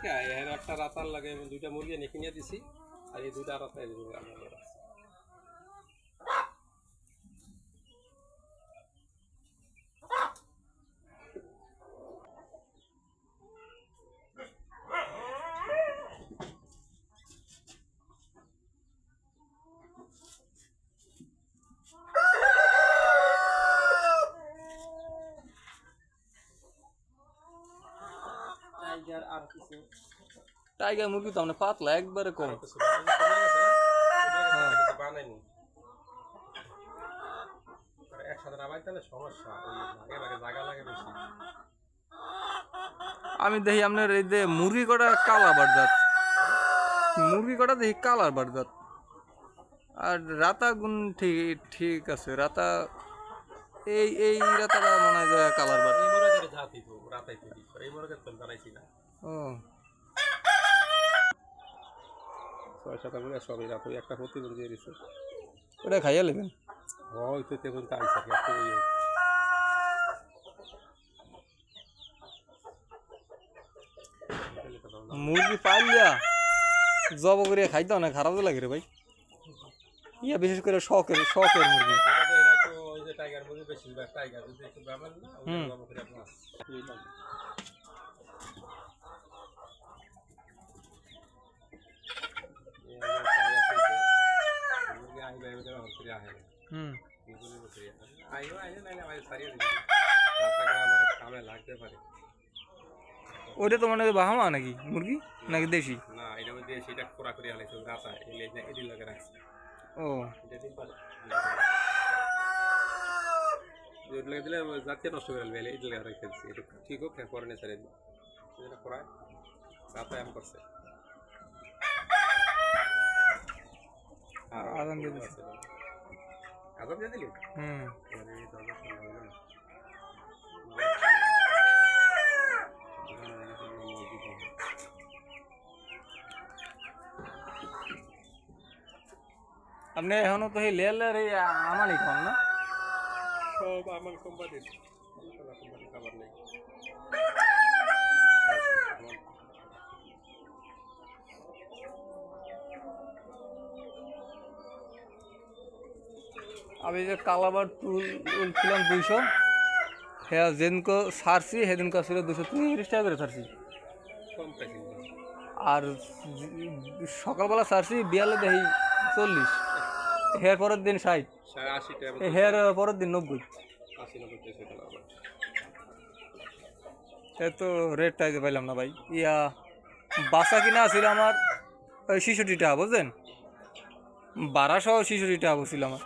থেকে এর একটা রাতার লাগে দুইটা মুরগি এনে কিনে দিছি আর এই দুইটা রাতা এই টাইগার মুরগি তো আমরা পাতলা একবারে কম। আমি দেখি আপনার এই যে মুরগি কটা কালার বারজাত, মুরগি কটা দেখি কালার বারজাত, আর রাতা গুণ ঠিক ঠিক আছে। রাতা এই রাতাটা মনে হয় কালার বার। ও 6-7 করে সবই রাত একটা প্রতিদিন দিয়ে দিচ্ছে ওটা খাইয়া নেবেন। হয়তো তেমন তাইছে মুরগি পাইলিয়া জব করে খাইতে অনেক খারাপ লাগে রে ভাই। ইয়া বিশেষ করে শখের মুরগি। টাইগার মুরগি বেশিরভাগ টাইগার যদি একটু ব্রাহ্মণ না জব করে আপনার ওইটা তো মানে বাহামা নাকি মুরগি নাকি দেশি? না এটা মধ্যে সেটা খোরা করে আলাইছে রাতা এদিন লাগে রাখছে। ও এটা দিন পারে এর লাগে দিলে জাতীয় নষ্ট করে ফেলে এদিন লাগে রাখছে। এটা ঠিক হোক পরে না ছেড়ে দিই এটা খোরায় রাতা এম করছে। আদান দিয়ে দিছে আদান দিয়ে দিলি আপনি এখনো তো এই লেয়ার এই আমারই খান না? সব আমার কোম্পানির খাবার নেই। আমি যে কালাবার ছিলাম 200, হ্যাঁ যেদিনকে ছাড়ছি সেদিনকে ছিল 230 টাকা করে ছাড়ছি। আর সকালবেলা ছাড়ছি বিয়ালে দেখি 40, হেয়ার পরের দিন 60, হেয়ার পরের দিন 90। এ তো রেট টাইতে পাইলাম না ভাই। ইয়া বাসা কিনা ছিল আমার 66 টাকা, বুঝলেন? 1200 66 টাকা ছিল আমার।